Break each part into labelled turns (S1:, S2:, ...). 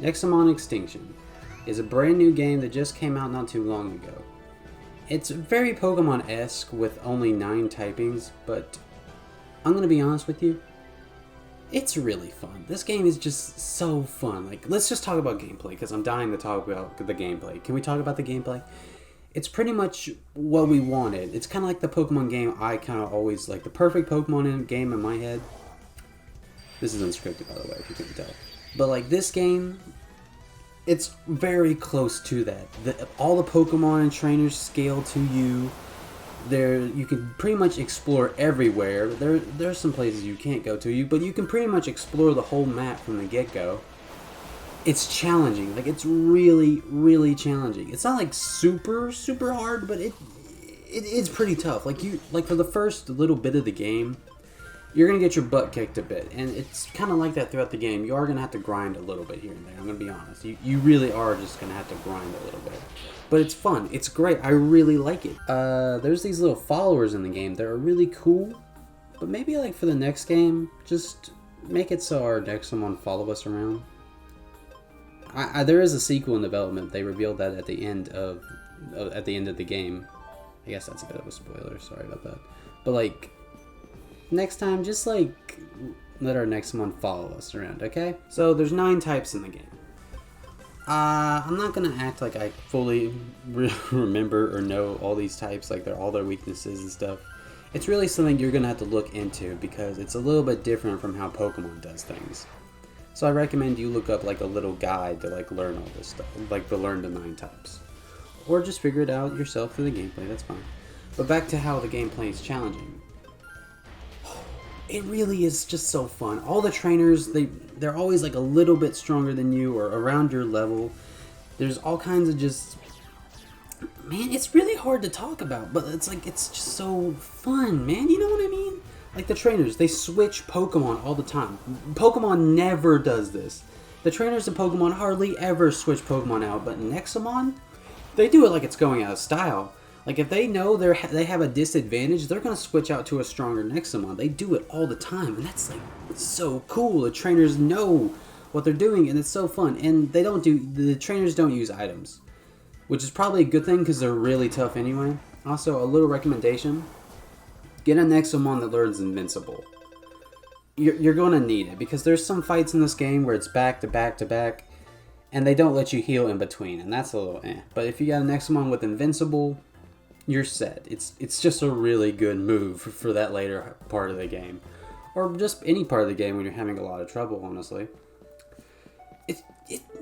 S1: Nexomon Extinction is a brand new game that just came out not too long ago. It's very Pokemon-esque with only 9 typings, but I'm gonna be honest with you, it's really fun. This game is just so fun. Like, let's just talk about gameplay, because I'm dying to talk about the gameplay. Can we talk about the gameplay? It's pretty much what we wanted. It's kind of like the Pokemon game I kind of always like, the perfect Pokemon game in my head. This is unscripted, by the way, if you couldn't tell. But like this game, it's very close to that. All the Pokemon and trainers scale to you. You can pretty much explore everywhere. There's some places you can't go to, but you can pretty much explore the whole map from the get-go. It's challenging. Like, it's really, really challenging. It's not like super hard, but it's pretty tough. Like for the first little bit of the game, you're gonna get your butt kicked a bit, and it's kind of like that throughout the game. You are gonna have to grind a little bit here and there. I'm gonna be honest. You really are just gonna have to grind a little bit. But it's fun. It's great. I really like it. There's these little followers in the game that are really cool. But maybe like for the next game, just make it so our Nexomon follow us around. There is a sequel in development. They revealed that at the end of the game. I guess that's a bit of a spoiler. Sorry about that. But like, next time, just like let our Nexomon follow us around. Okay? So there's 9 types in the game. I'm not gonna act like I fully remember or know all these types, like all their weaknesses and stuff. It's really something you're gonna have to look into because it's a little bit different from how Pokemon does things. So I recommend you look up like a little guide to like learn all this stuff, like to learn the 9 types. Or just figure it out yourself through the gameplay, that's fine. But back to how the gameplay is challenging. It really is just so fun. All the trainers, they're always like a little bit stronger than you or around your level. There's all kinds of just... Man, it's really hard to talk about, but it's just so fun, man. You know what I mean? Like the trainers, they switch Pokemon all the time. Pokemon never does this. The trainers in Pokemon hardly ever switch Pokemon out, but in Nexomon, they do it like it's going out of style. Like, if they know they have a disadvantage, they're going to switch out to a stronger Nexomon. They do it all the time, and that's, like, so cool. The trainers know what they're doing, and it's so fun. And the trainers don't use items, which is probably a good thing because they're really tough anyway. Also, a little recommendation, get a Nexomon that learns Invincible. You're going to need it, because there's some fights in this game where it's back to back to back, and they don't let you heal in between, and that's a little eh. But if you got a Nexomon with Invincible, you're set. It's just a really good move for that later part of the game. Or just any part of the game when you're having a lot of trouble, honestly.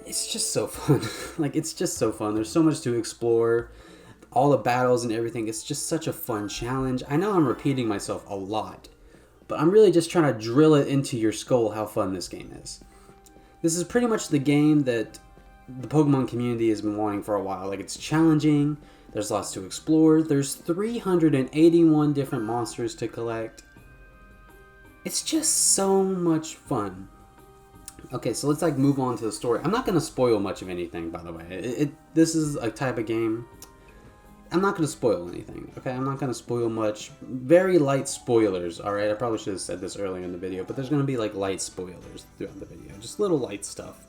S1: It's just so fun. Like, it's just so fun. There's so much to explore. All the battles and everything. It's just such a fun challenge. I know I'm repeating myself a lot, but I'm really just trying to drill it into your skull how fun this game is. This is pretty much the game that the Pokemon community has been wanting for a while. Like, it's challenging. There's lots to explore. There's 381 different monsters to collect. It's just so much fun. Okay, so let's like move on to the story. I'm not going to spoil much of anything, by the way. This is a type of game. I'm not going to spoil anything, okay? I'm not going to spoil much. Very light spoilers, alright? I probably should have said this earlier in the video, but there's going to be like light spoilers throughout the video. Just little light stuff.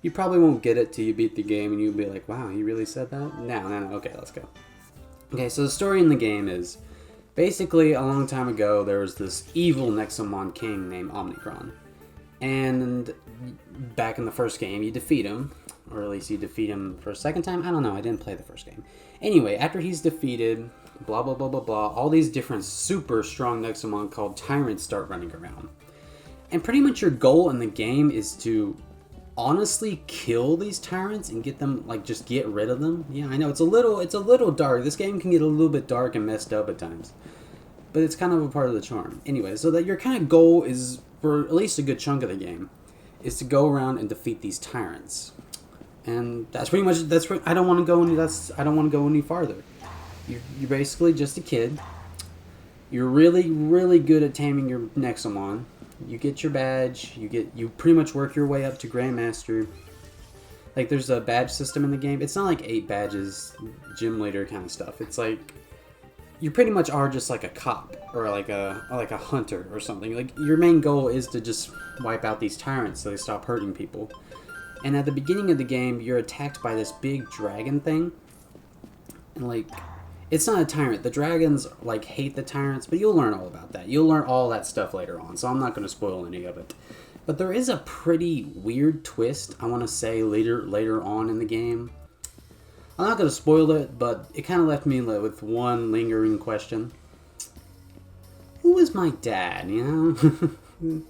S1: You probably won't get it till you beat the game and you'll be like, wow, he really said that? No. Okay, let's go. Okay, so the story in the game is, basically a long time ago there was this evil Nexomon king named Omnicron. And back in the first game you defeat him, or at least you defeat him for a second time? I don't know, I didn't play the first game. Anyway, after he's defeated, blah blah blah blah blah, all these different super strong Nexomon called Tyrants start running around. And pretty much your goal in the game is to honestly kill these tyrants and get them, like, just get rid of them. Yeah, I know it's a little dark. This game can get a little bit dark and messed up at times, but it's kind of a part of the charm. Anyway, so that your kind of goal is, for at least a good chunk of the game, is to go around and defeat these tyrants. And that's pretty much I don't want to go any farther. You're basically just a kid. You're really good at taming your Nexomon. You get your badge, you pretty much work your way up to Grandmaster. Like, there's a badge system in the game. It's not like 8 badges, gym leader kind of stuff. It's like, you pretty much are just like a cop, or like a hunter or something. Like, your main goal is to just wipe out these tyrants so they stop hurting people. And at the beginning of the game, you're attacked by this big dragon thing. And, like, it's not a tyrant. The dragons, like, hate the tyrants, but you'll learn all about that. You'll learn all that stuff later on, so I'm not going to spoil any of it. But there is a pretty weird twist, I want to say, later on in the game. I'm not going to spoil it, but it kind of left me with one lingering question. Who was my dad, you know?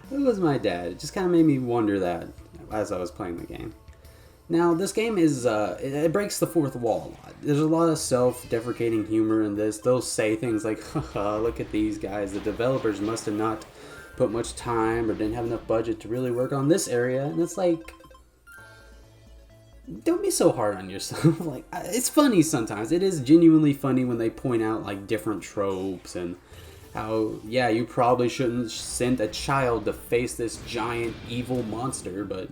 S1: Who was my dad? It just kind of made me wonder that as I was playing the game. Now, this game is, it breaks the fourth wall a lot. There's a lot of self-deprecating humor in this. They'll say things like, haha, look at these guys. The developers must have not put much time or didn't have enough budget to really work on this area. And it's like, don't be so hard on yourself. Like, it's funny sometimes. It is genuinely funny when they point out, like, different tropes and how, yeah, you probably shouldn't send a child to face this giant evil monster, but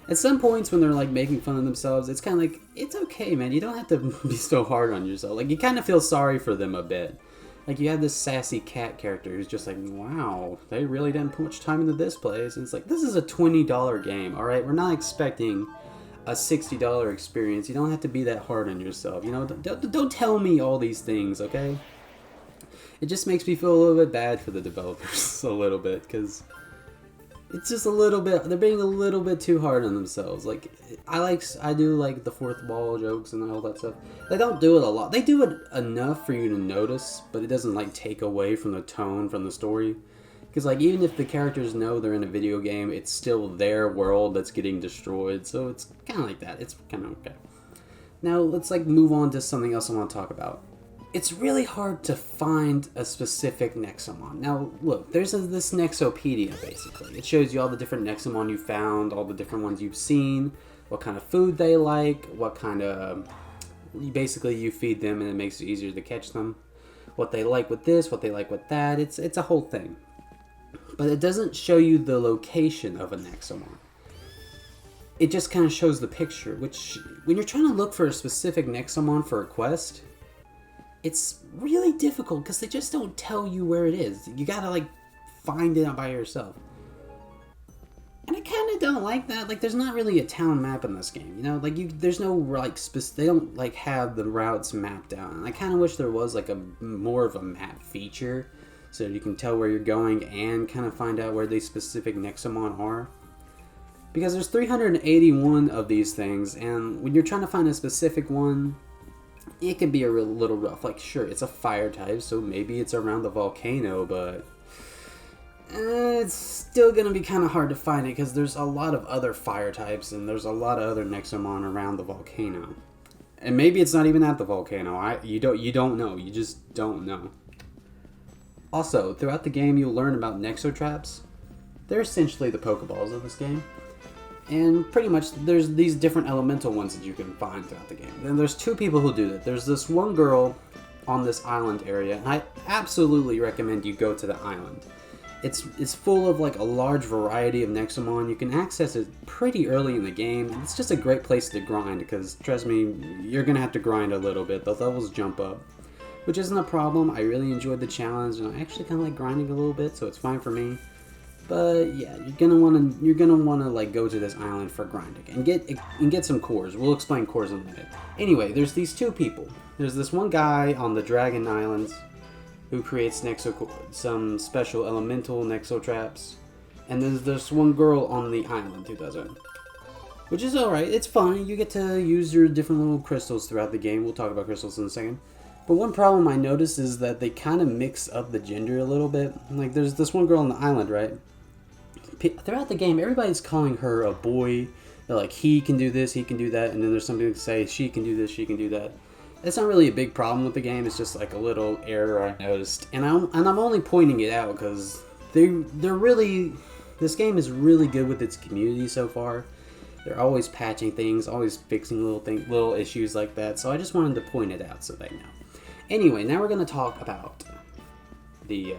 S1: at some points when they're, like, making fun of themselves, it's kind of like, it's okay, man. You don't have to be so hard on yourself. Like, you kind of feel sorry for them a bit. Like, you have this sassy cat character who's just like, wow, they really didn't put much time into this place. And it's like, this is a $20 game, alright? We're not expecting a $60 experience. You don't have to be that hard on yourself. You know, don't tell me all these things, okay? It just makes me feel a little bit bad for the developers a little bit, because it's just a little bit, they're being a little bit too hard on themselves. Like, I do like the fourth wall jokes and all that stuff. They don't do it a lot. They do it enough for you to notice, but it doesn't, like, take away from the tone from the story. Because, like, even if the characters know they're in a video game, it's still their world that's getting destroyed. So it's kind of like that. It's kind of okay. Now, let's, like, move on to something else I want to talk about. It's really hard to find a specific Nexomon. Now, look, there's this Nexopedia, basically. It shows you all the different Nexomon you found, all the different ones you've seen, what kind of food they like, what kind of... Basically, you feed them and it makes it easier to catch them. What they like with this, what they like with that. It's a whole thing. But it doesn't show you the location of a Nexomon. It just kind of shows the picture, which, when you're trying to look for a specific Nexomon for a quest, it's really difficult because they just don't tell you where it is. You gotta, like, find it out by yourself. And I kind of don't like that. Like, there's not really a town map in this game, you know? Like, there's no, like, they don't, like, have the routes mapped out. And I kind of wish there was, like, more of a map feature so you can tell where you're going and kind of find out where these specific Nexomon are. Because there's 381 of these things, and when you're trying to find a specific one, it can be a little rough. Like, sure, it's a fire type, so maybe it's around the volcano, but it's still going to be kind of hard to find it because there's a lot of other fire types and there's a lot of other Nexomon around the volcano. And maybe it's not even at the volcano. You don't know. You just don't know. Also, throughout the game, you'll learn about Nexotraps. They're essentially the Pokeballs of this game. And pretty much, there's these different elemental ones that you can find throughout the game. And there's two people who do that. There's this one girl on this island area, and I absolutely recommend you go to the island. It's full of, like, a large variety of Nexomon. You can access it pretty early in the game. It's just a great place to grind, because, trust me, you're going to have to grind a little bit. The levels jump up, which isn't a problem. I really enjoyed the challenge, and I actually kind of like grinding a little bit, so it's fine for me. But yeah, you're gonna wanna like go to this island for grinding and get some cores. We'll explain cores in a minute. Anyway, there's these two people. There's this one guy on the Dragon Islands who creates some special elemental Nexotraps, and there's this one girl on the island who does it, which is alright. It's fun. You get to use your different little crystals throughout the game. We'll talk about crystals in a second. But one problem I noticed is that they kind of mix up the gender a little bit. Like, there's this one girl on the island, right? Throughout the game, everybody's calling her a boy. They're like, he can do this, he can do that, and then there's somebody to say, she can do this, she can do that. It's not really a big problem with the game. It's just like a little error I noticed, and I'm only pointing it out because this game is really good with its community so far. They're always patching things, always fixing little issues like that. So I just wanted to point it out so they know. Anyway, now we're gonna talk about the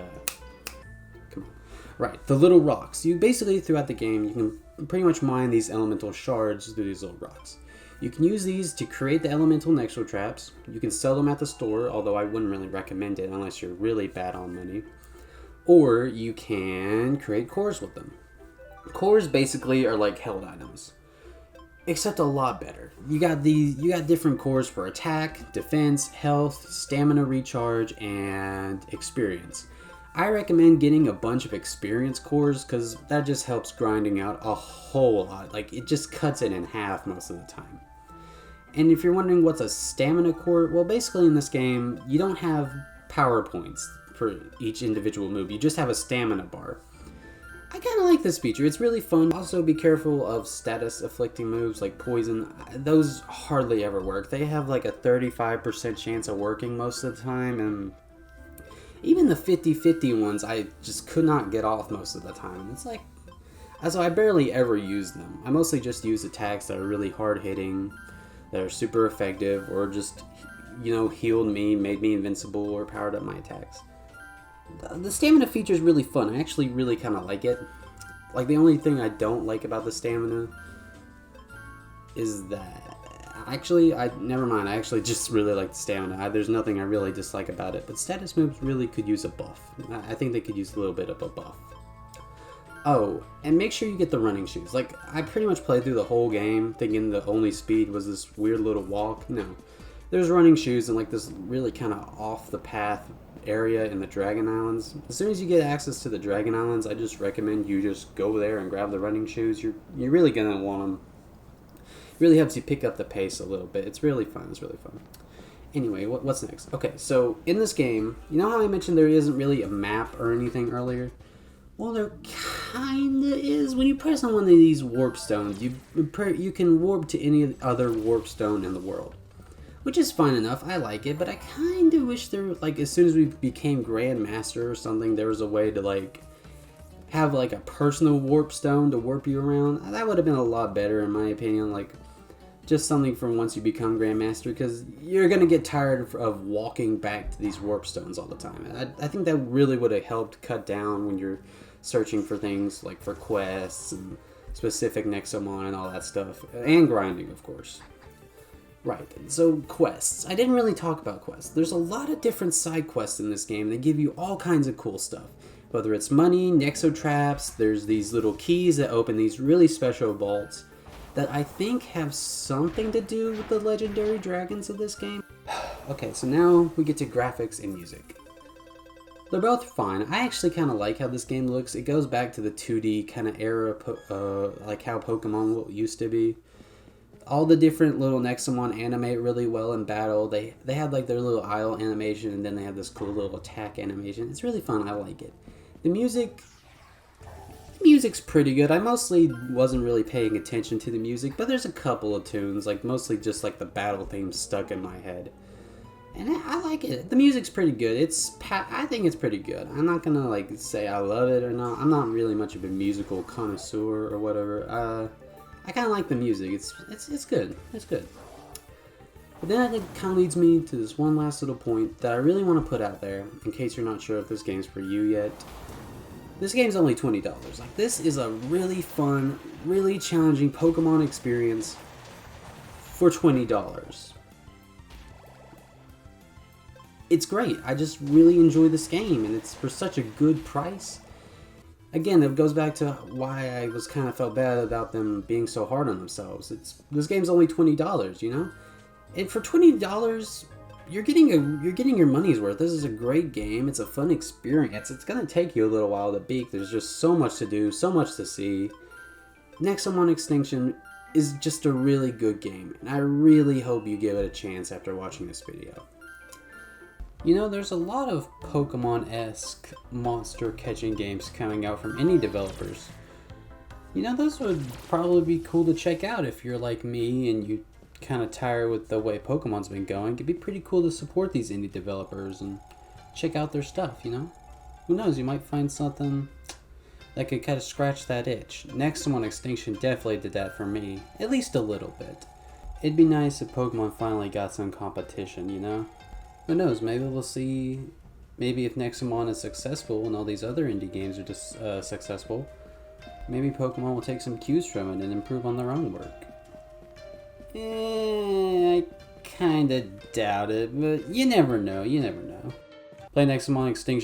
S1: the little rocks. You basically, throughout the game, you can pretty much mine these elemental shards through these little rocks. You can use these to create the elemental Nexotraps. You can sell them at the store, although I wouldn't really recommend it unless you're really bad on money. Or you can create cores with them. Cores basically are like held items. except a lot better. You got different cores for attack, defense, health, stamina recharge, and experience. I recommend getting a bunch of experience cores because that just helps grinding out a whole lot. Like, it just cuts it in half most of the time. And if you're wondering what's a stamina core, well, basically in this game, you don't have power points for each individual move. You just have a stamina bar. I kind of like this feature. It's really fun. Also, be careful of status afflicting moves like poison. Those hardly ever work. They have like a 35% chance of working most of the time, and even the 50-50 ones I just could not get off most of the time. It's like, so I barely ever use them. I mostly just use attacks that are really hard hitting, that are super effective, or just, healed me, made me invincible, or powered up my attacks. The stamina feature is really fun. I actually really kind of like it. Like, the only thing I don't like about the stamina is that... never mind. I actually just really like the stamina. There's nothing I really dislike about it. But status moves really could use a buff. I think they could use a little bit of a buff. Oh, and make sure you get the running shoes. Like, I pretty much played through the whole game thinking the only speed was this weird little walk. No. There's running shoes and like this really kind of off the path area in the Dragon Islands. As soon as you get access to the Dragon Islands, I just recommend you just go there and grab the running shoes. You're really gonna want them. It really helps you pick up the pace a little bit. It's really fun. It's really fun. Anyway, what's next? Okay, so in this game, you know how I mentioned there isn't really a map or anything earlier? Well, there kinda is. When you press on one of these warp stones, you can warp to any other warp stone in the world. Which is fine enough, I like it, but I kinda wish there, like, as soon as we became Grandmaster or something, there was a way to, like, have, like, a personal warp stone to warp you around. That would have been a lot better, in my opinion, like, just something from once you become Grandmaster, because you're gonna get tired of walking back to these warp stones all the time. I think that really would have helped cut down when you're searching for things, like, for quests and specific Nexomon and all that stuff, and grinding, of course. Right, so quests. I didn't really talk about quests. There's a lot of different side quests in this game that give you all kinds of cool stuff. Whether it's money, Nexo traps, there's these little keys that open these really special vaults that I think have something to do with the legendary dragons of this game. Okay, so now we get to graphics and music. They're both fine. I actually kind of like how this game looks. It goes back to the 2D kind of era, like how Pokemon used to be. All the different little Nexomon animate really well in battle. They have like their little idle animation, and then they have this cool little attack animation. It's really fun. I like it. The music's pretty good. I mostly wasn't really paying attention to the music, but there's a couple of tunes, like mostly just like the battle theme stuck in my head. And I like it. The music's pretty good. I think it's pretty good. I'm not gonna like say I love it or not. I'm not really much of a musical connoisseur or whatever. I kind of like the music. It's good. It's good. But then that kind of leads me to this one last little point that I really want to put out there, in case you're not sure if this game's for you yet. This game's only $20. Like, this is a really fun, really challenging Pokemon experience for $20. It's great. I just really enjoy this game, and it's for such a good price. Again, it goes back to why I was kind of felt bad about them being so hard on themselves. This game's only $20, you know? And for $20, you're getting your money's worth. This is a great game. It's a fun experience. It's gonna take you a little while to beat. There's just so much to do, so much to see. Nexomon Extinction is just a really good game, and I really hope you give it a chance after watching this video. You know, there's a lot of Pokemon-esque monster catching games coming out from indie developers. You know, those would probably be cool to check out if you're like me and you kind of tired with the way Pokemon's been going. It'd be pretty cool to support these indie developers and check out their stuff, you know? Who knows, you might find something that could kind of scratch that itch. Nexomon Extinction definitely did that for me, at least a little bit. It'd be nice if Pokemon finally got some competition, you know? Who knows, maybe we'll see, maybe if Nexomon is successful and all these other indie games are just successful, maybe Pokemon will take some cues from it and improve on their own work. I kinda doubt it, but you never know, Play Nexomon Extinction